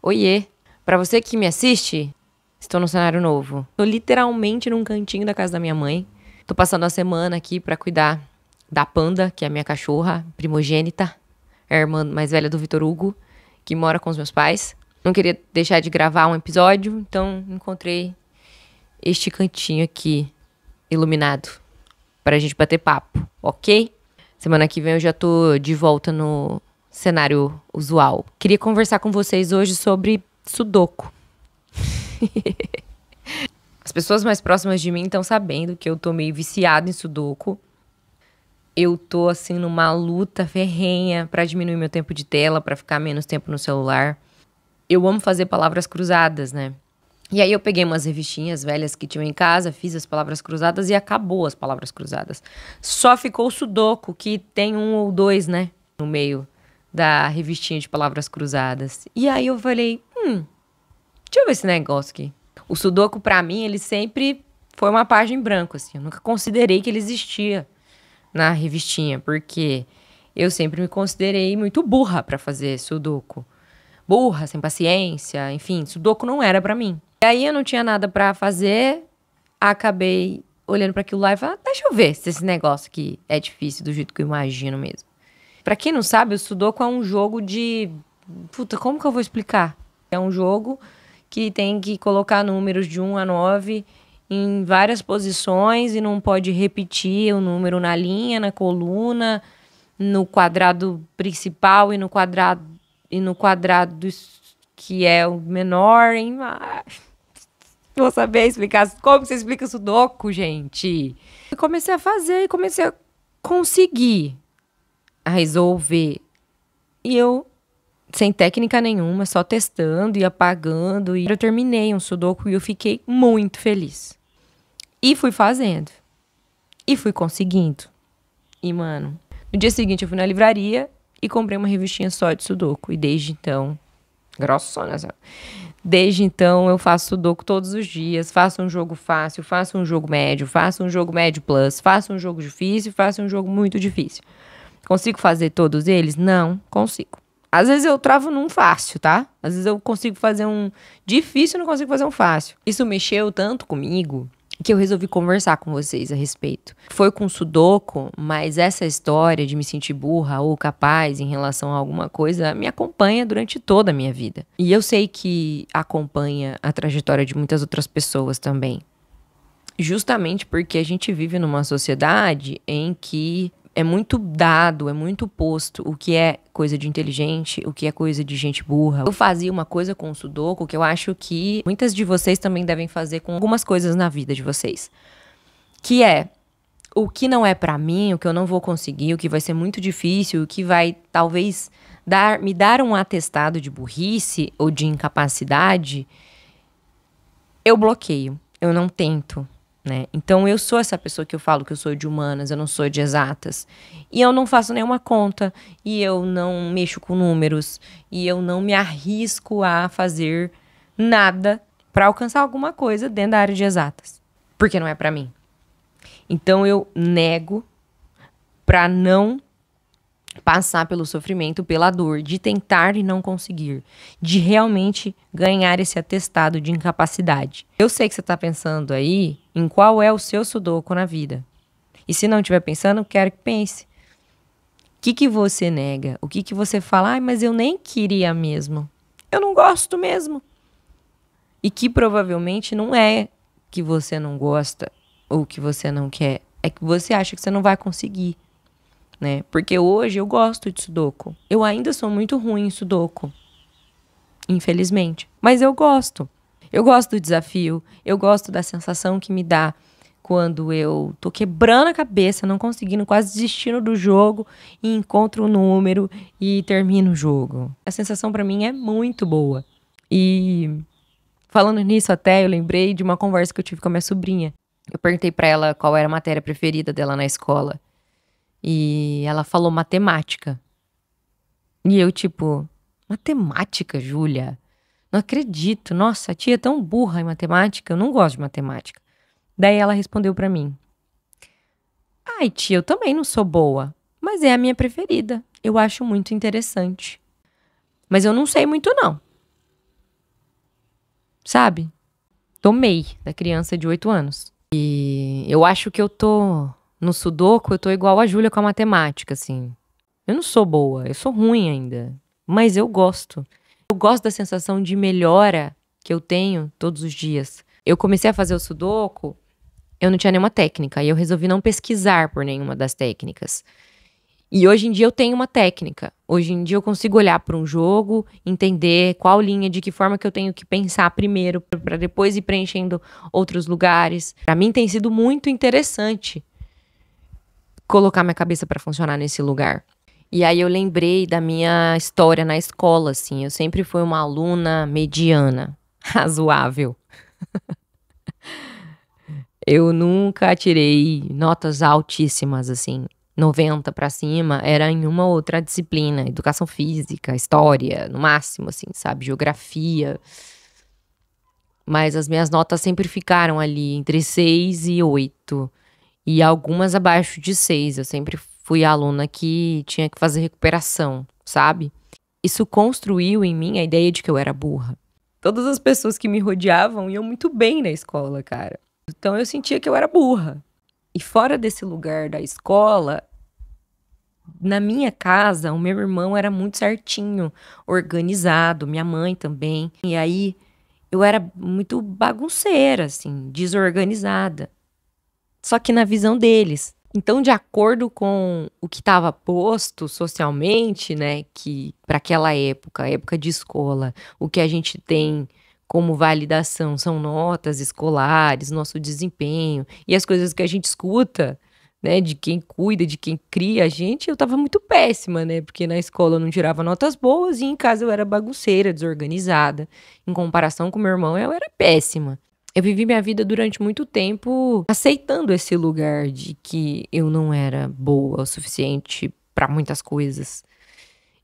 Oiê! Pra você que me assiste, estou num cenário novo. Tô literalmente num cantinho da casa da minha mãe. Tô passando a semana aqui pra cuidar da Panda, que é a minha cachorra primogênita, a irmã mais velha do Vitor Hugo, que mora com os meus pais. Não queria deixar de gravar um episódio, então encontrei este cantinho aqui, iluminado, pra gente bater papo, ok? Semana que vem eu já tô de volta no cenário usual. Queria conversar com vocês hoje sobre Sudoku. As pessoas mais próximas de mim estão sabendo que eu tô meio viciada em Sudoku. Eu tô, assim, numa luta ferrenha pra diminuir meu tempo de tela, pra ficar menos tempo no celular. Eu amo fazer palavras cruzadas, né? E aí eu peguei umas revistinhas velhas que tinham em casa, fiz as palavras cruzadas e acabou as palavras cruzadas. Só ficou o Sudoku, que tem um ou dois, né? No meio da revistinha de palavras cruzadas. E aí eu falei, deixa eu ver esse negócio aqui. O Sudoku, pra mim, ele sempre foi uma página em branco, assim. Eu nunca considerei que ele existia na revistinha, porque eu sempre me considerei muito burra pra fazer Sudoku. Burra, sem paciência, enfim, Sudoku não era pra mim. E aí eu não tinha nada pra fazer, acabei olhando pra aquilo lá e falei, deixa eu ver se esse negócio aqui é difícil do jeito que eu imagino mesmo. Pra quem não sabe, o Sudoku é um jogo de... Puta, como que eu vou explicar? É um jogo que tem que colocar números de 1 a 9 em várias posições e não pode repetir o número na linha, na coluna, no quadrado principal e no quadrado que é o menor. Vou saber explicar como você explica Sudoku, gente. Eu comecei a fazer e comecei a conseguir a resolver. E eu, sem técnica nenhuma, só testando e apagando. E eu terminei um Sudoku e eu fiquei muito feliz. E fui fazendo. E fui conseguindo. E, mano, no dia seguinte eu fui na livraria e comprei uma revistinha só de Sudoku. E desde então... Grossona, sabe? Desde então eu faço Sudoku todos os dias. Faço um jogo fácil, faço um jogo médio, faço um jogo médio plus, faço um jogo difícil, faço um jogo muito difícil. Consigo fazer todos eles? Não, consigo. Às vezes eu travo num fácil, tá? Às vezes eu consigo fazer um difícil e não consigo fazer um fácil. Isso mexeu tanto comigo que eu resolvi conversar com vocês a respeito. Foi com Sudoku, mas essa história de me sentir burra ou capaz em relação a alguma coisa me acompanha durante toda a minha vida. E eu sei que acompanha a trajetória de muitas outras pessoas também. Justamente porque a gente vive numa sociedade em que é muito dado, é muito posto o que é coisa de inteligente, o que é coisa de gente burra. Eu fazia uma coisa com o Sudoku que eu acho que muitas de vocês também devem fazer com algumas coisas na vida de vocês. Que é o que não é pra mim, o que eu não vou conseguir, o que vai ser muito difícil, o que vai talvez me dar um atestado de burrice ou de incapacidade, eu bloqueio, eu não tento. Né? Então eu sou essa pessoa que eu falo que eu sou de humanas, eu não sou de exatas. E eu não faço nenhuma conta, e eu não mexo com números, e eu não me arrisco a fazer nada para alcançar alguma coisa dentro da área de exatas. Porque não é para mim. Então eu nego para não passar pelo sofrimento, pela dor, de tentar e não conseguir, de realmente ganhar esse atestado de incapacidade. Eu sei que você está pensando aí em qual é o seu Sudoku na vida. E se não estiver pensando, quero que pense. O que você nega? O que você fala? Mas eu nem queria mesmo. Eu não gosto mesmo. E que provavelmente não é que você não gosta ou que você não quer. É que você acha que você não vai conseguir. Né? Porque hoje eu gosto de Sudoku. Eu ainda sou muito ruim em Sudoku. Infelizmente. Mas eu gosto. Eu gosto do desafio. Eu gosto da sensação que me dá quando eu tô quebrando a cabeça, não conseguindo, quase desistindo do jogo e encontro o número e termino o jogo. A sensação pra mim é muito boa. E falando nisso até, eu lembrei de uma conversa que eu tive com a minha sobrinha. Eu perguntei pra ela qual era a matéria preferida dela na escola. E ela falou matemática. E eu, tipo, matemática, Júlia? Não acredito. Nossa, a tia é tão burra em matemática. Eu não gosto de matemática. Daí ela respondeu pra mim. Ai, tia, eu também não sou boa. Mas é a minha preferida. Eu acho muito interessante. Mas eu não sei muito, não. sabe? Tomei da criança de 8 anos. E eu acho que eu tô no Sudoku, eu tô igual a Júlia com a matemática, assim. Eu não sou boa, eu sou ruim ainda, mas eu gosto. Eu gosto da sensação de melhora que eu tenho todos os dias. Eu comecei a fazer o Sudoku, eu não tinha nenhuma técnica, e eu resolvi não pesquisar por nenhuma das técnicas. E hoje em dia eu tenho uma técnica. Hoje em dia eu consigo olhar para um jogo, entender qual linha, de que forma que eu tenho que pensar primeiro, para depois ir preenchendo outros lugares. Para mim tem sido muito interessante colocar minha cabeça para funcionar nesse lugar. E aí eu lembrei da minha história na escola, assim. Eu sempre fui uma aluna mediana, razoável. Eu nunca tirei notas altíssimas, assim. 90 pra cima era em uma outra disciplina, educação física, história, no máximo, assim, sabe? Geografia. Mas as minhas notas sempre ficaram ali entre 6 e 8. E algumas abaixo de 6. Eu sempre fui a aluna que tinha que fazer recuperação, sabe? Isso construiu em mim a ideia de que eu era burra. Todas as pessoas que me rodeavam iam muito bem na escola, cara. Então eu sentia que eu era burra. E fora desse lugar da escola, na minha casa, o meu irmão era muito certinho, organizado, minha mãe também. E aí eu era muito bagunceira, assim, desorganizada. Só que na visão deles. Então, de acordo com o que estava posto socialmente, né, que para aquela época, época de escola, o que a gente tem como validação são notas escolares, nosso desempenho e as coisas que a gente escuta, né, de quem cuida, de quem cria a gente, eu tava muito péssima, né, porque na escola eu não tirava notas boas e em casa eu era bagunceira, desorganizada. Em comparação com meu irmão, eu era péssima. Eu vivi minha vida durante muito tempo aceitando esse lugar de que eu não era boa o suficiente pra muitas coisas.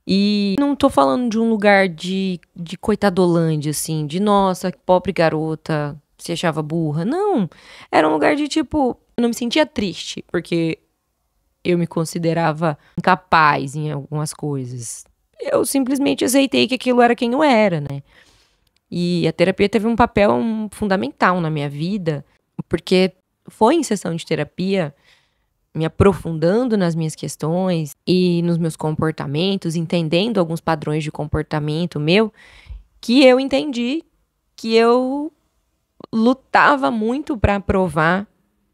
E não tô falando de um lugar de coitadolândia, assim, de nossa, que pobre garota, se achava burra. Não, era um lugar de tipo, eu não me sentia triste, porque eu me considerava incapaz em algumas coisas. Eu simplesmente aceitei que aquilo era quem eu era, né? E a terapia teve um papel fundamental na minha vida, porque foi em sessão de terapia, me aprofundando nas minhas questões e nos meus comportamentos, entendendo alguns padrões de comportamento meu, que eu entendi que eu lutava muito para provar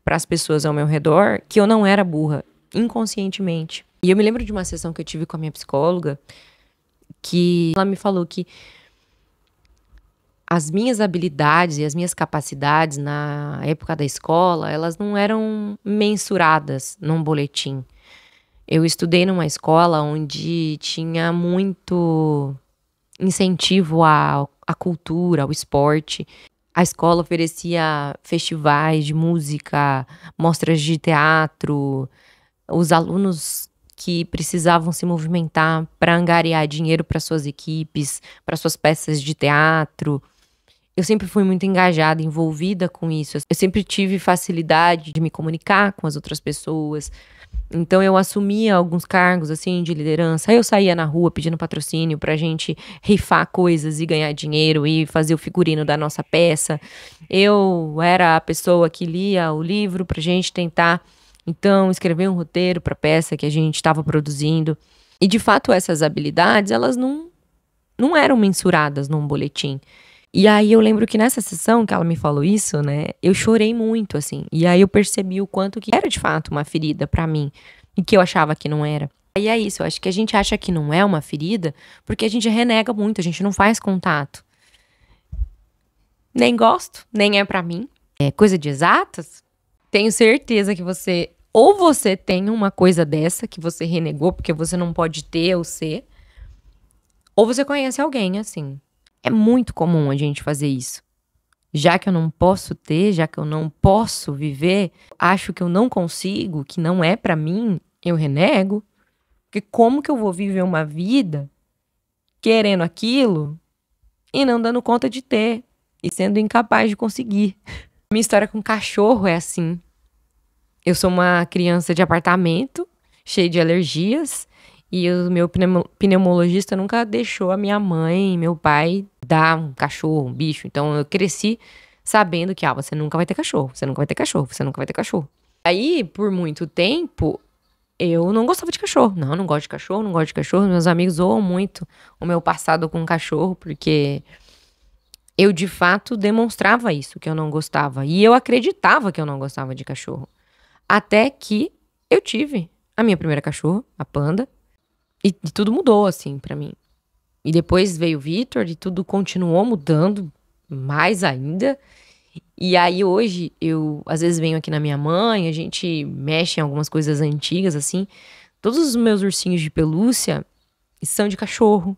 para as pessoas ao meu redor que eu não era burra, inconscientemente. E eu me lembro de uma sessão que eu tive com a minha psicóloga, que ela me falou que as minhas habilidades e as minhas capacidades na época da escola, elas não eram mensuradas num boletim. Eu estudei numa escola onde tinha muito incentivo à cultura, ao esporte. A escola oferecia festivais de música, mostras de teatro. Os alunos que precisavam se movimentar para angariar dinheiro para suas equipes, para suas peças de teatro. Eu sempre fui muito engajada, envolvida com isso. Eu sempre tive facilidade de me comunicar com as outras pessoas. Então eu assumia alguns cargos assim de liderança. Aí eu saía na rua pedindo patrocínio pra gente rifar coisas e ganhar dinheiro e fazer o figurino da nossa peça. Eu era a pessoa que lia o livro pra gente tentar, então, escrever um roteiro pra peça que a gente estava produzindo. E de fato essas habilidades, elas não eram mensuradas num boletim. E aí eu lembro que nessa sessão que ela me falou isso, né, eu chorei muito, assim. E aí eu percebi o quanto que era de fato uma ferida pra mim e que eu achava que não era. E é isso, eu acho que a gente acha que não é uma ferida porque a gente renega muito, a gente não faz contato. Nem gosto, nem é pra mim. É coisa de exatas. Tenho certeza que você tem uma coisa dessa que você renegou porque você não pode ter ou ser, ou você conhece alguém assim. É muito comum a gente fazer isso. Já que eu não posso ter, já que eu não posso viver, acho que eu não consigo, que não é pra mim, eu renego. Porque como que eu vou viver uma vida querendo aquilo e não dando conta de ter e sendo incapaz de conseguir? Minha história com cachorro é assim. Eu sou uma criança de apartamento, cheia de alergias, e o meu pneumologista nunca deixou a minha mãe e meu pai dar um cachorro, um bicho. Então eu cresci sabendo que, você nunca vai ter cachorro, você nunca vai ter cachorro, você nunca vai ter cachorro. Aí, por muito tempo, eu não gostava de cachorro. Não gosto de cachorro, não gosto de cachorro. Meus amigos zoam muito o meu passado com cachorro, porque eu, de fato, demonstrava isso, que eu não gostava. E eu acreditava que eu não gostava de cachorro. Até que eu tive a minha primeira cachorra, a Panda, e tudo mudou, assim, pra mim. E depois veio o Vitor e tudo continuou mudando mais ainda. E aí hoje eu, às vezes, venho aqui na minha mãe, a gente mexe em algumas coisas antigas, assim. Todos os meus ursinhos de pelúcia são de cachorro.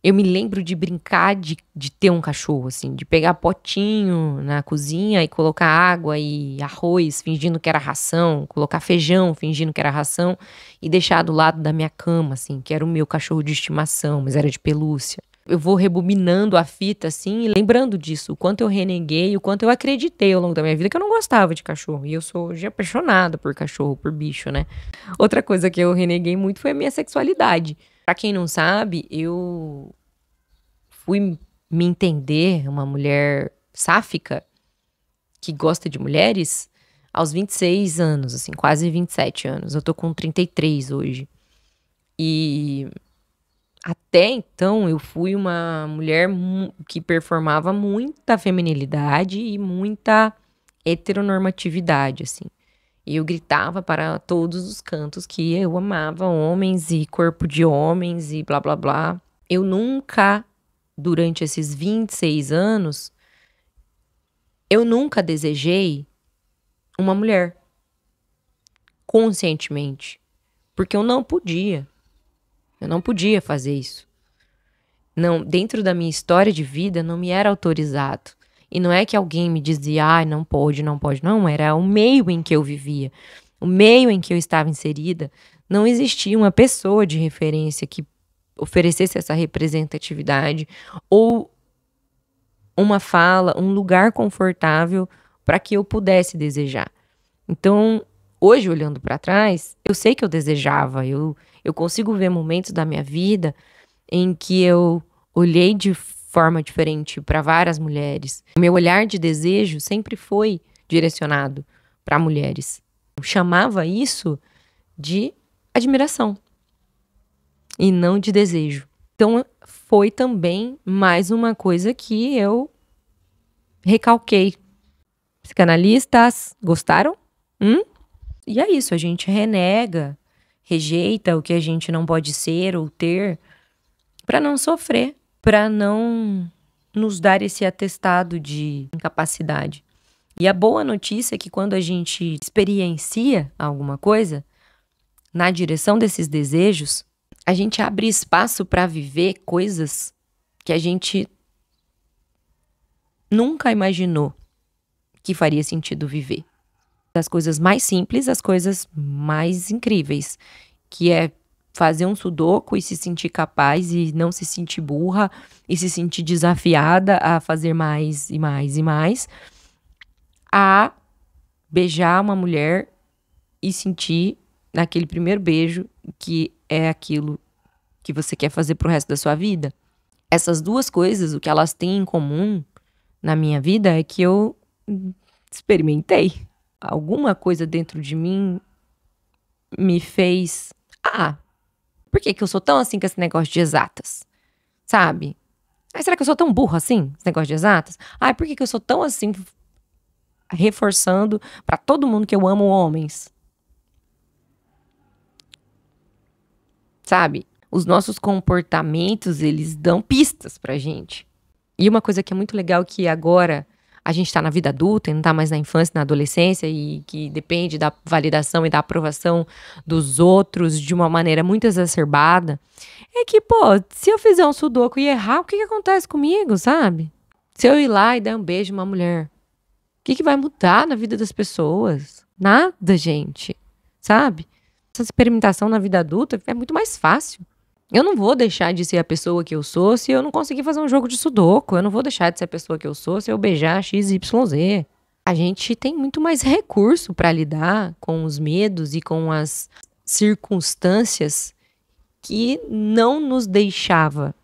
Eu me lembro de brincar de ter um cachorro, assim, de pegar potinho na cozinha e colocar água e arroz fingindo que era ração, colocar feijão fingindo que era ração e deixar do lado da minha cama, assim, que era o meu cachorro de estimação, mas era de pelúcia. Eu vou rebobinando a fita, assim, e lembrando disso, o quanto eu reneguei, o quanto eu acreditei ao longo da minha vida que eu não gostava de cachorro. E eu sou hoje apaixonada por cachorro, por bicho, né? Outra coisa que eu reneguei muito foi a minha sexualidade. Pra quem não sabe, eu fui me entender uma mulher sáfica que gosta de mulheres aos 26 anos, assim, quase 27 anos. Eu tô com 33 hoje. E até então eu fui uma mulher que performava muita feminilidade e muita heteronormatividade, assim. E eu gritava para todos os cantos que eu amava homens e corpo de homens e blá blá blá. Eu nunca, durante esses 26 anos, eu nunca desejei uma mulher conscientemente, porque eu não podia. Eu não podia fazer isso. Não, dentro da minha história de vida não me era autorizado. E não é que alguém me dizia, não pode, não pode. Não, era o meio em que eu vivia. O meio em que eu estava inserida. Não existia uma pessoa de referência que oferecesse essa representatividade ou uma fala, um lugar confortável para que eu pudesse desejar. Então, hoje, olhando para trás, eu sei que eu desejava. Eu consigo ver momentos da minha vida em que eu olhei de forma diferente para várias mulheres. O meu olhar de desejo sempre foi direcionado para mulheres. Eu chamava isso de admiração e não de desejo. Então, foi também mais uma coisa que eu recalquei. Psicanalistas, gostaram? E é isso, a gente renega, rejeita o que a gente não pode ser ou ter para não sofrer, para não nos dar esse atestado de incapacidade. E a boa notícia é que quando a gente experiencia alguma coisa, na direção desses desejos, a gente abre espaço para viver coisas que a gente nunca imaginou que faria sentido viver. Das coisas mais simples às coisas mais incríveis, que é fazer um sudoku e se sentir capaz e não se sentir burra e se sentir desafiada a fazer mais e mais e mais, a beijar uma mulher e sentir naquele primeiro beijo que é aquilo que você quer fazer pro resto da sua vida. Essas duas coisas, o que elas têm em comum na minha vida é que eu experimentei. Alguma coisa dentro de mim me fez... por que eu sou tão assim com esse negócio de exatas? Sabe? Será que eu sou tão burra assim, esse negócio de exatas? Por que eu sou tão assim, reforçando pra todo mundo que eu amo homens? Sabe? Os nossos comportamentos, eles dão pistas pra gente. E uma coisa que é muito legal que agora a gente tá na vida adulta e não tá mais na infância, na adolescência e que depende da validação e da aprovação dos outros de uma maneira muito exacerbada, é que, se eu fizer um sudoku e errar, o que acontece comigo, sabe? Se eu ir lá e dar um beijo numa mulher, o que vai mudar na vida das pessoas? Nada, gente, sabe? Essa experimentação na vida adulta é muito mais fácil. Eu não vou deixar de ser a pessoa que eu sou se eu não conseguir fazer um jogo de sudoku. Eu não vou deixar de ser a pessoa que eu sou se eu beijar XYZ. A gente tem muito mais recurso para lidar com os medos e com as circunstâncias que não nos deixava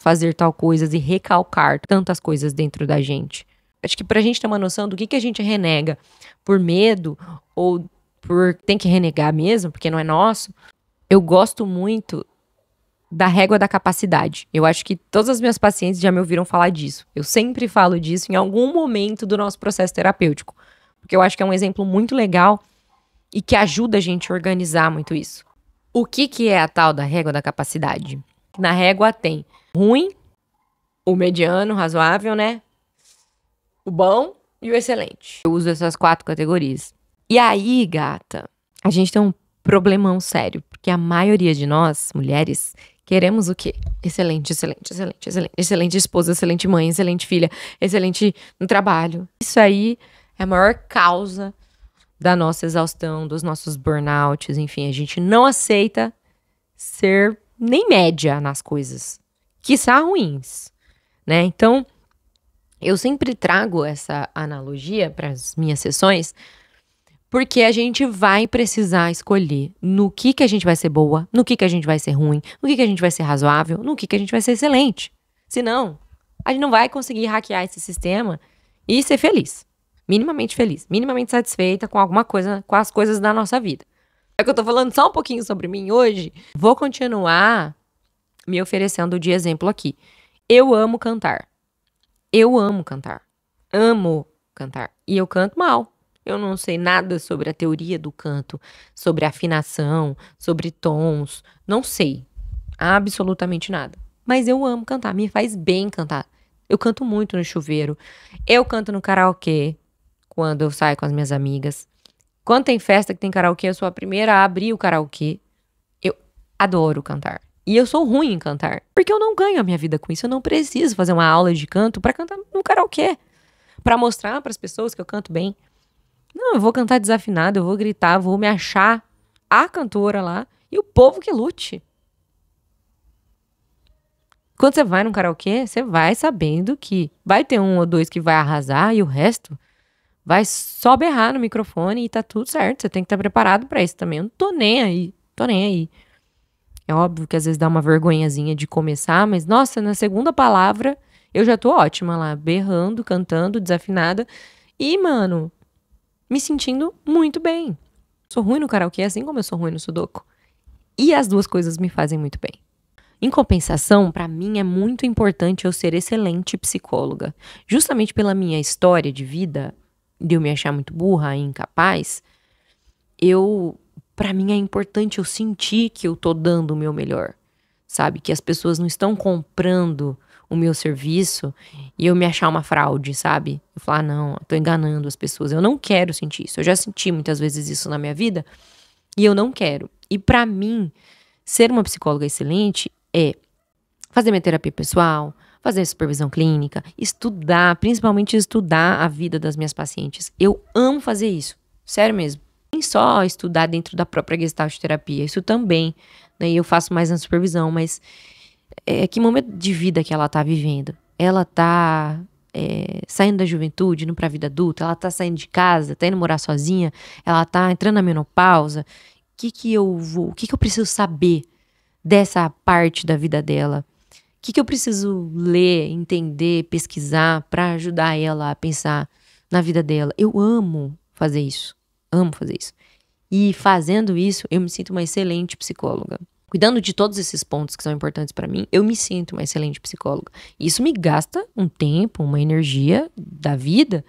fazer tal coisas e recalcar tantas coisas dentro da gente. Acho que pra gente ter uma noção do que a gente renega por medo ou por tem que renegar mesmo, porque não é nosso, eu gosto muito da régua da capacidade. Eu acho que todas as minhas pacientes já me ouviram falar disso. Eu sempre falo disso em algum momento do nosso processo terapêutico, porque eu acho que é um exemplo muito legal e que ajuda a gente a organizar muito isso. O que é a tal da régua da capacidade? Na régua tem ruim, o mediano, razoável, né? O bom e o excelente. Eu uso essas 4 categorias. E aí, gata, a gente tem um problemão sério, porque a maioria de nós, mulheres, queremos o quê? Excelente, excelente, excelente, excelente. Excelente esposa, excelente mãe, excelente filha, excelente no trabalho. Isso aí é a maior causa da nossa exaustão, dos nossos burnouts, enfim, a gente não aceita ser nem média nas coisas, quiçá ruins, né? Então, eu sempre trago essa analogia para as minhas sessões, porque a gente vai precisar escolher no que a gente vai ser boa, no que a gente vai ser ruim, no que a gente vai ser razoável, no que a gente vai ser excelente. Senão, a gente não vai conseguir hackear esse sistema e ser feliz. Minimamente feliz, minimamente satisfeita com alguma coisa, com as coisas da nossa vida. É que eu tô falando só um pouquinho sobre mim hoje. Vou continuar me oferecendo de exemplo aqui. Eu amo cantar. Eu amo cantar. Amo cantar. E eu canto mal. Eu não sei nada sobre a teoria do canto, sobre afinação, sobre tons. Não sei. Absolutamente nada. Mas eu amo cantar. Me faz bem cantar. Eu canto muito no chuveiro. Eu canto no karaokê. Quando eu saio com as minhas amigas. Quando tem festa que tem karaokê, eu sou a primeira a abrir o karaokê. Eu adoro cantar. E eu sou ruim em cantar. Porque eu não ganho a minha vida com isso. Eu não preciso fazer uma aula de canto pra cantar no karaokê. Pra mostrar pras pessoas que eu canto bem. Não, eu vou cantar desafinado, eu vou gritar, vou me achar a cantora lá. E o povo que lute. Quando você vai num karaokê, você vai sabendo que vai ter um ou dois que vai arrasar e o resto vai só berrar no microfone e tá tudo certo. Você tem que estar preparado pra isso também. Eu não tô nem aí. Tô nem aí. É óbvio que às vezes dá uma vergonhazinha de começar, mas nossa, na segunda palavra eu já tô ótima lá, berrando, cantando, desafinada e, mano, me sentindo muito bem. Sou ruim no karaokê, assim como eu sou ruim no sudoku. E as duas coisas me fazem muito bem. Em compensação, pra mim é muito importante eu ser excelente psicóloga. Justamente pela minha história de vida, de eu me achar muito burra e incapaz, pra mim é importante eu sentir que eu tô dando o meu melhor, sabe? Que as pessoas não estão comprando o meu serviço e eu me achar uma fraude, sabe? Eu falar, não, eu tô enganando as pessoas. Eu não quero sentir isso. Eu já senti muitas vezes isso na minha vida e eu não quero. E pra mim, ser uma psicóloga excelente é fazer minha terapia pessoal, fazer supervisão clínica, estudar, principalmente estudar a vida das minhas pacientes. Eu amo fazer isso, sério mesmo. Nem só estudar dentro da própria Gestalt terapia, isso também, né? Eu faço mais na supervisão, mas que momento de vida que ela tá vivendo? Ela tá saindo da juventude, indo pra vida adulta, ela tá saindo de casa, tá indo morar sozinha, ela tá entrando na menopausa. O que eu preciso saber dessa parte da vida dela? O que eu preciso ler, entender, pesquisar para ajudar ela a pensar na vida dela? Eu amo fazer isso. Amo fazer isso. E fazendo isso, eu me sinto uma excelente psicóloga. Cuidando de todos esses pontos que são importantes para mim, eu me sinto uma excelente psicóloga. Isso me gasta um tempo, uma energia da vida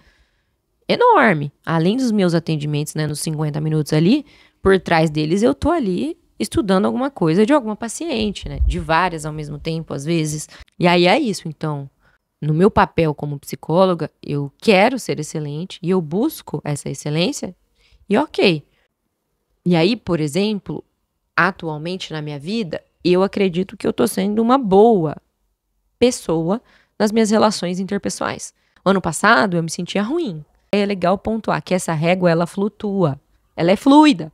enorme. Além dos meus atendimentos, né, nos 50 minutos ali, por trás deles eu tô ali estudando alguma coisa de alguma paciente, né? De várias ao mesmo tempo, às vezes. E aí é isso, então. No meu papel como psicóloga, eu quero ser excelente e eu busco essa excelência e ok. E aí, por exemplo, atualmente na minha vida, eu acredito que eu tô sendo uma boa pessoa nas minhas relações interpessoais. Ano passado, eu me sentia ruim. É legal pontuar que essa régua, ela flutua. Ela é fluida.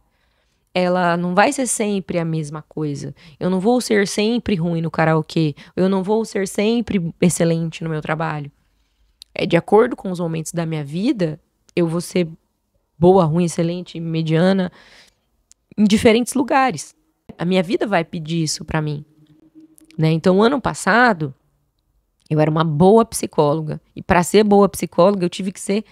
Ela não vai ser sempre a mesma coisa. Eu não vou ser sempre ruim no karaokê. Eu não vou ser sempre excelente no meu trabalho. É de acordo com os momentos da minha vida, eu vou ser boa, ruim, excelente, mediana, em diferentes lugares. A minha vida vai pedir isso pra mim, né? Então, ano passado, Eu era uma boa psicóloga. E para ser boa psicóloga, eu tive que ser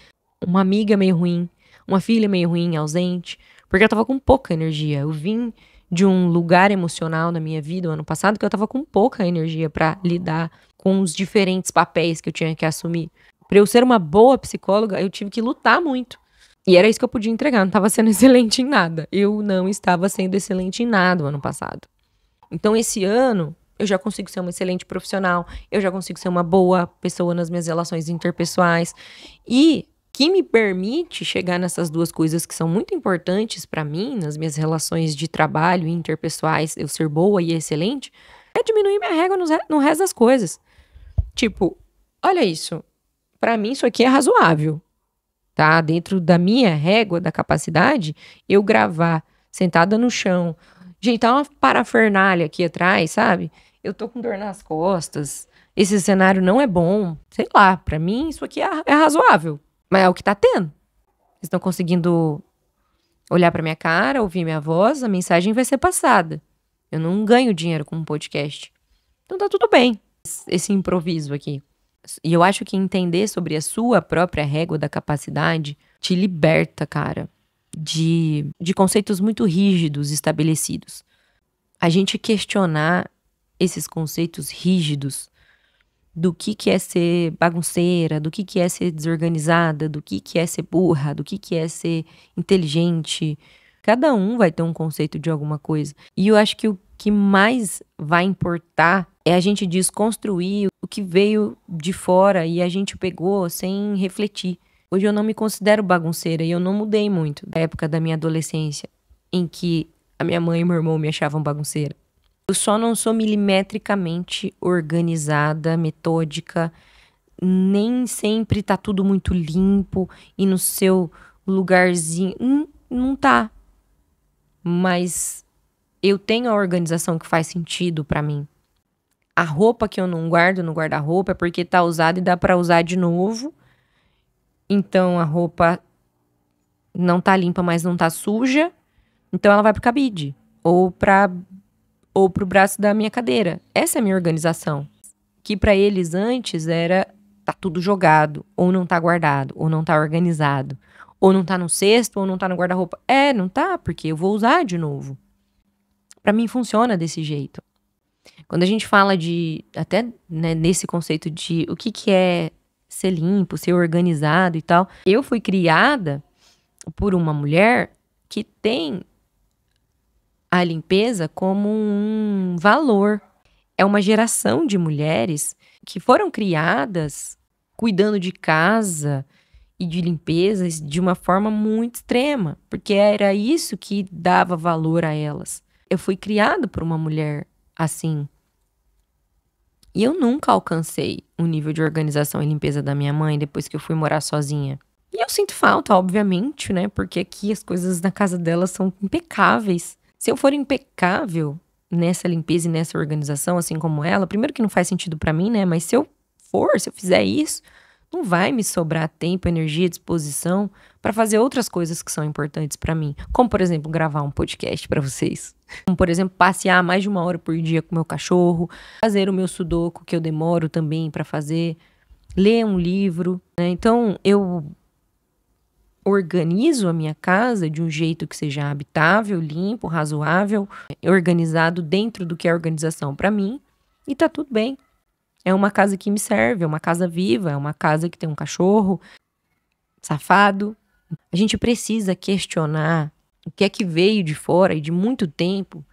uma amiga meio ruim, uma filha meio ruim, ausente, porque eu tava com pouca energia. Eu vim de um lugar emocional na minha vida o ano passado que eu tava com pouca energia para lidar com os diferentes papéis que eu tinha que assumir. Para eu ser uma boa psicóloga, eu tive que lutar muito. E era isso que eu podia entregar, eu não estava sendo excelente em nada. Eu não estava sendo excelente em nada o ano passado. Então, esse ano, eu já consigo ser uma excelente profissional, eu já consigo ser uma boa pessoa nas minhas relações interpessoais. E que me permite chegar nessas duas coisas que são muito importantes para mim, nas minhas relações de trabalho e interpessoais, eu ser boa e excelente, é diminuir minha régua no resto das coisas. Tipo, olha isso, para mim isso aqui é razoável, tá? Dentro da minha régua da capacidade, eu gravar sentada no chão, ajeitar uma parafernália aqui atrás, sabe? Eu tô com dor nas costas, esse cenário não é bom, sei lá, pra mim isso aqui é razoável, mas é o que tá tendo. Vocês estão conseguindo olhar pra minha cara, ouvir minha voz, a mensagem vai ser passada. Eu não ganho dinheiro com um podcast. Então tá tudo bem, esse improviso aqui. E eu acho que entender sobre a sua própria régua da capacidade te liberta, cara, de conceitos muito rígidos estabelecidos. A gente questionar esses conceitos rígidos do que é ser bagunceira, do que é ser desorganizada, do que é ser burra, do que é ser inteligente. Cada um vai ter um conceito de alguma coisa. E eu acho que o que mais vai importar é a gente desconstruir o que veio de fora e a gente pegou sem refletir. Hoje eu não me considero bagunceira e eu não mudei muito da época da minha adolescência, em que a minha mãe e meu irmão me achavam bagunceira. Eu só não sou milimetricamente organizada, metódica, nem sempre tá tudo muito limpo e no seu lugarzinho. Não tá. Mas eu tenho a organização que faz sentido pra mim. A roupa que eu não guardo no guarda-roupa é porque tá usada e dá pra usar de novo. Então a roupa não tá limpa, mas não tá suja. Então ela vai pro cabide ou pro braço da minha cadeira. Essa é a minha organização. Que pra eles antes era tá tudo jogado, ou não tá guardado, ou não tá organizado, ou não tá no cesto, ou não tá no guarda-roupa. Não tá, porque eu vou usar de novo. Pra mim funciona desse jeito. Quando a gente fala de, até né, nesse conceito de o que é ser limpo, ser organizado e tal, eu fui criada por uma mulher que tem a limpeza como um valor. É uma geração de mulheres que foram criadas cuidando de casa e de limpeza de uma forma muito extrema, porque era isso que dava valor a elas. Eu fui criada por uma mulher assim. E eu nunca alcancei o nível de organização e limpeza da minha mãe depois que eu fui morar sozinha. E eu sinto falta, obviamente, né? Porque aqui as coisas na casa dela são impecáveis. Se eu for impecável nessa limpeza e nessa organização, assim como ela, primeiro que não faz sentido pra mim, né? Mas se eu fizer isso, não vai me sobrar tempo, energia, disposição pra fazer outras coisas que são importantes pra mim. Como, por exemplo, gravar um podcast pra vocês. Como, por exemplo, passear mais de 1 hora por dia com meu cachorro, fazer o meu sudoku, que eu demoro também pra fazer, ler um livro, né? Então, eu organizo a minha casa de um jeito que seja habitável, limpo, razoável, organizado dentro do que é organização pra mim, e tá tudo bem. É uma casa que me serve, é uma casa viva, é uma casa que tem um cachorro safado. A gente precisa questionar o que é que veio de fora e de muito tempo,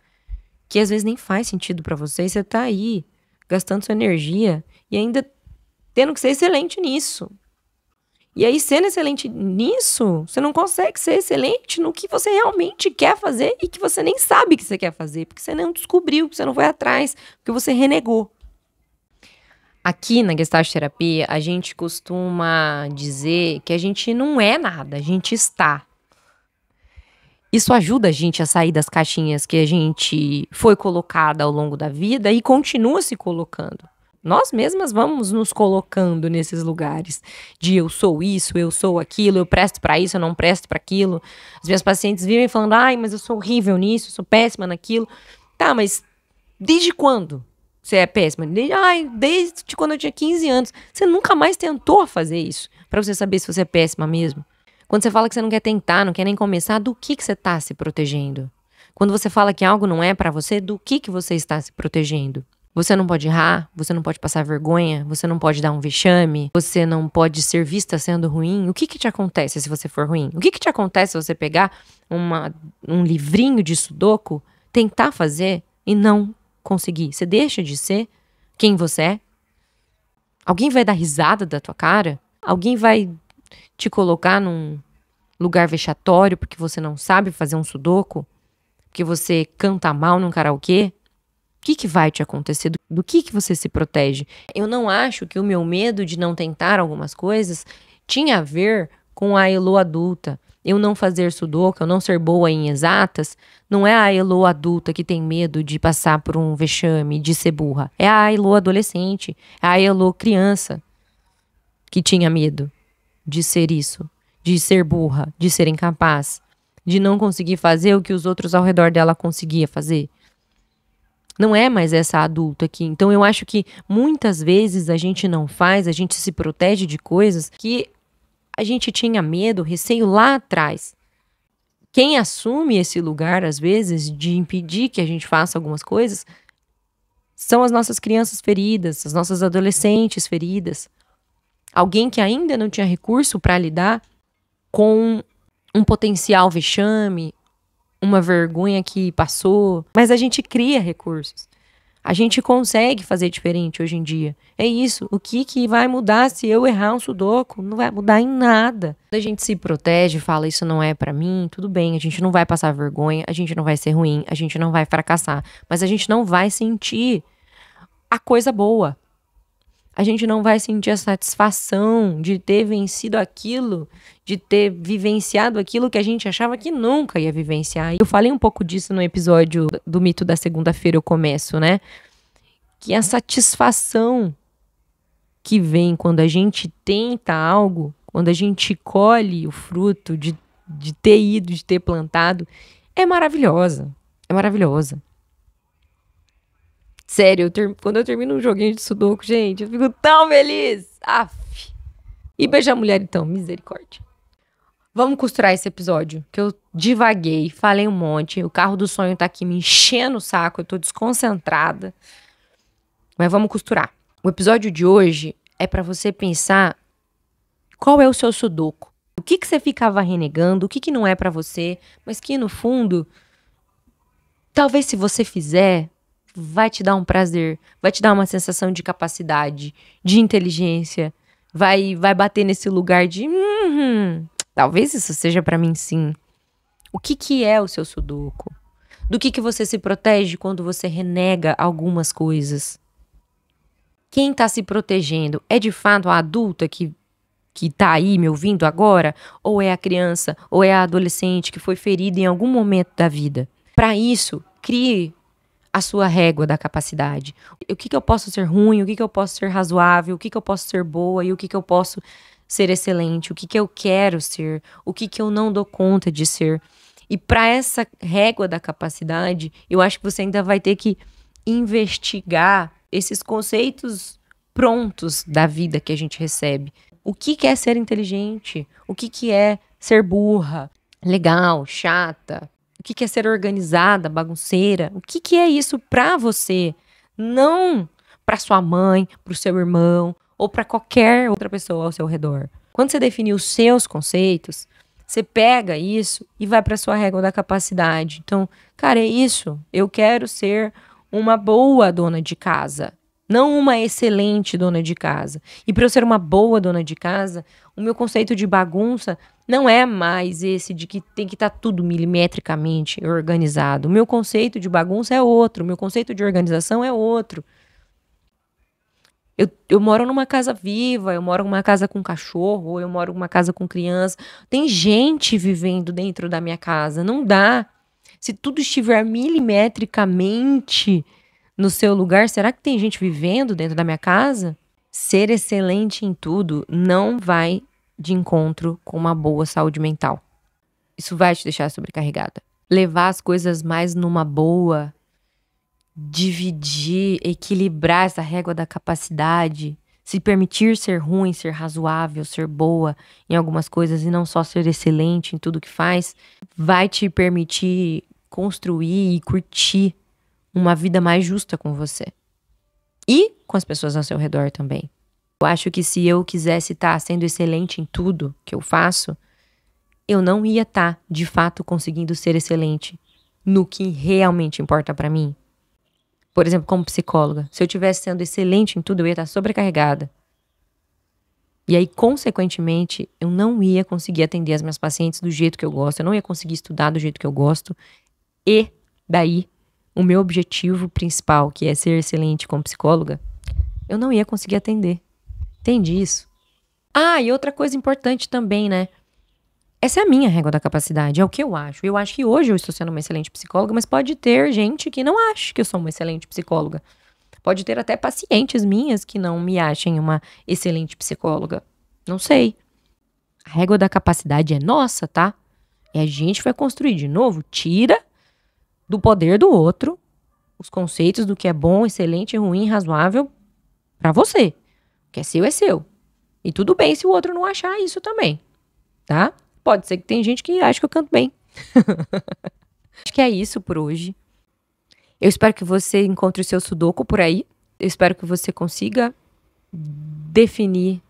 que às vezes nem faz sentido pra você, e você tá aí gastando sua energia e ainda tendo que ser excelente nisso. E aí, sendo excelente nisso, você não consegue ser excelente no que você realmente quer fazer e que você nem sabe que você quer fazer, porque você não descobriu, porque você não foi atrás, porque você renegou. Aqui na Gestalt Terapia, a gente costuma dizer que a gente não é nada, a gente está. Isso ajuda a gente a sair das caixinhas que a gente foi colocada ao longo da vida e continua se colocando. Nós mesmas vamos nos colocando nesses lugares de eu sou isso, eu sou aquilo, eu presto pra isso, eu não presto pra aquilo. As minhas pacientes vivem falando, ai, mas eu sou horrível nisso, eu sou péssima naquilo. Tá, mas desde quando Você é péssima. Desde quando eu tinha 15 anos. Você nunca mais tentou fazer isso pra você saber se você é péssima mesmo. Quando você fala que você não quer tentar, não quer nem começar, do que você tá se protegendo? Quando você fala que algo não é pra você, do que você está se protegendo? Você não pode errar, você não pode passar vergonha, você não pode dar um vexame, você não pode ser vista sendo ruim. O que te acontece se você for ruim? O que te acontece se você pegar um livrinho de sudoku, tentar fazer e não conseguir? Você deixa de ser quem você é? Alguém vai dar risada da tua cara? Alguém vai te colocar num lugar vexatório porque você não sabe fazer um sudoku? Porque você canta mal num karaokê? O que vai te acontecer? Do que você se protege? Eu não acho que o meu medo de não tentar algumas coisas tinha a ver com a Elo adulta. Eu não fazer sudoku, eu não ser boa em exatas, não é a Elo adulta que tem medo de passar por um vexame, de ser burra. É a Elo adolescente, é a Elo criança que tinha medo de ser isso, de ser burra, de ser incapaz, de não conseguir fazer o que os outros ao redor dela conseguiam fazer. Não é mais essa adulta aqui. Então eu acho que muitas vezes a gente não faz, a gente se protege de coisas que a gente tinha medo, receio lá atrás. Quem assume esse lugar, às vezes, de impedir que a gente faça algumas coisas, são as nossas crianças feridas, as nossas adolescentes feridas. Alguém que ainda não tinha recurso para lidar com um potencial vexame, uma vergonha que passou, mas a gente cria recursos. A gente consegue fazer diferente hoje em dia. É isso. O que vai mudar se eu errar um sudoku? Não vai mudar em nada. Quando a gente se protege, fala isso não é pra mim, tudo bem, a gente não vai passar vergonha, a gente não vai ser ruim, a gente não vai fracassar, mas a gente não vai sentir a coisa boa. A gente não vai sentir a satisfação de ter vencido aquilo, de ter vivenciado aquilo que a gente achava que nunca ia vivenciar. Eu falei um pouco disso no episódio do Mito da Segunda-feira, eu começo, né? Que a satisfação que vem quando a gente tenta algo, quando a gente colhe o fruto de ter ido, de ter plantado, é maravilhosa. É maravilhosa. Sério, quando eu termino um joguinho de sudoku, gente, eu fico tão feliz. Aff. E beijar a mulher, então, misericórdia. Vamos costurar esse episódio, que eu divaguei, falei um monte. O carro do sonho tá aqui me enchendo o saco, eu tô desconcentrada. Mas vamos costurar. O episódio de hoje é pra você pensar qual é o seu sudoku. O que você ficava renegando, o que não é pra você, mas que no fundo, talvez se você fizer, vai te dar um prazer, vai te dar uma sensação de capacidade, de inteligência, vai bater nesse lugar de talvez isso seja pra mim sim. O que é o seu sudoku? Do que você se protege quando você renega algumas coisas? Quem tá se protegendo é de fato a adulta que tá aí me ouvindo agora? Ou é a criança, ou é a adolescente que foi ferida em algum momento da vida? Para isso, crie a sua régua da capacidade. O que eu posso ser ruim, o que eu posso ser razoável, o que eu posso ser boa e o que eu posso ser excelente, o que eu quero ser, o que eu não dou conta de ser. E para essa régua da capacidade, eu acho que você ainda vai ter que investigar esses conceitos prontos da vida que a gente recebe. O que é ser inteligente? O que é ser burra, legal, chata? O que é ser organizada, bagunceira? O que é isso pra você? Não pra sua mãe, pro seu irmão ou pra qualquer outra pessoa ao seu redor. Quando você definir os seus conceitos, você pega isso e vai pra sua régua da capacidade. Então, cara, é isso. Eu quero ser uma boa dona de casa, não uma excelente dona de casa. E para eu ser uma boa dona de casa, o meu conceito de bagunça não é mais esse de que tem que estar tudo milimetricamente organizado. O meu conceito de bagunça é outro, o meu conceito de organização é outro. Eu moro numa casa viva, eu moro numa casa com cachorro, eu moro numa casa com criança. Tem gente vivendo dentro da minha casa, não dá. Se tudo estiver milimetricamente no seu lugar, será que tem gente vivendo dentro da minha casa? Ser excelente em tudo não vai de encontro com uma boa saúde mental. Isso vai te deixar sobrecarregada. Levar as coisas mais numa boa, dividir, equilibrar essa régua da capacidade, se permitir ser ruim, ser razoável, ser boa em algumas coisas e não só ser excelente em tudo que faz, vai te permitir construir e curtir uma vida mais justa com você. E com as pessoas ao seu redor também. Eu acho que se eu quisesse estar sendo excelente em tudo que eu faço, eu não ia estar, de fato, conseguindo ser excelente no que realmente importa pra mim. Por exemplo, como psicóloga, se eu estivesse sendo excelente em tudo, eu ia estar sobrecarregada. E aí, consequentemente, eu não ia conseguir atender as minhas pacientes do jeito que eu gosto, eu não ia conseguir estudar do jeito que eu gosto. E daí, o meu objetivo principal, que é ser excelente como psicóloga, eu não ia conseguir atender. Entende isso? Ah, e outra coisa importante também, né? Essa é a minha régua da capacidade, é o que eu acho. Eu acho que hoje eu estou sendo uma excelente psicóloga, mas pode ter gente que não acha que eu sou uma excelente psicóloga. Pode ter até pacientes minhas que não me achem uma excelente psicóloga. Não sei. A régua da capacidade é nossa, tá? E a gente vai construir de novo. Tira do poder do outro os conceitos do que é bom, excelente, ruim, razoável pra você. O que é seu é seu. E tudo bem se o outro não achar isso também, tá? Pode ser que tem gente que acha que eu canto bem. Acho que é isso por hoje. Eu espero que você encontre o seu sudoku por aí. Eu espero que você consiga definir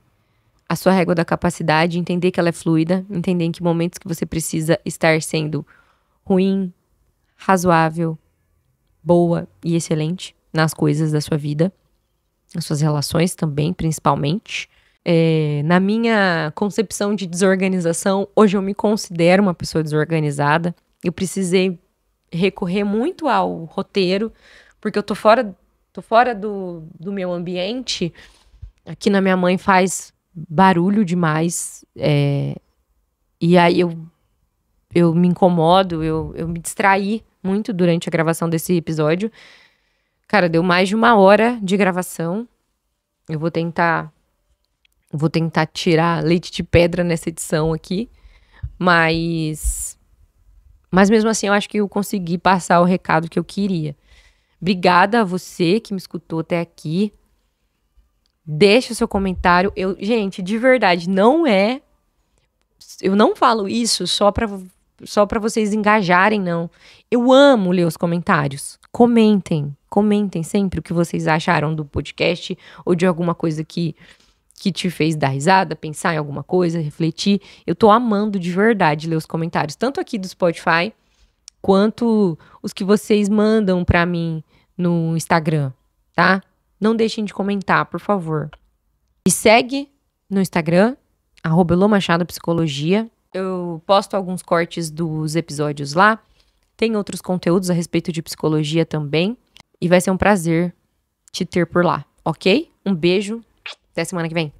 a sua régua da capacidade, entender que ela é fluida, entender em que momentos que você precisa estar sendo ruim, razoável, boa e excelente nas coisas da sua vida, nas suas relações também, principalmente. Na minha concepção de desorganização, hoje eu me considero uma pessoa desorganizada. Eu precisei recorrer muito ao roteiro, porque eu tô fora do meu ambiente. Aqui na minha mãe faz barulho demais. E aí eu me incomodo, eu me distraí muito durante a gravação desse episódio. Cara, deu mais de 1 hora de gravação. Eu vou tentar tirar leite de pedra nessa edição aqui. Mas mesmo assim, eu acho que eu consegui passar o recado que eu queria. Obrigada a você que me escutou até aqui. Deixa o seu comentário. Gente, de verdade, eu não falo isso só pra vocês engajarem, não. Eu amo ler os comentários. Comentem sempre o que vocês acharam do podcast ou de alguma coisa que te fez dar risada, pensar em alguma coisa, refletir. Eu tô amando de verdade ler os comentários, tanto aqui do Spotify, quanto os que vocês mandam pra mim no Instagram, tá? Não deixem de comentar, por favor. Me segue no Instagram, @elomachadopsicologia. Eu posto alguns cortes dos episódios lá. Tem outros conteúdos a respeito de psicologia também. E vai ser um prazer te ter por lá, ok? Um beijo. Até semana que vem.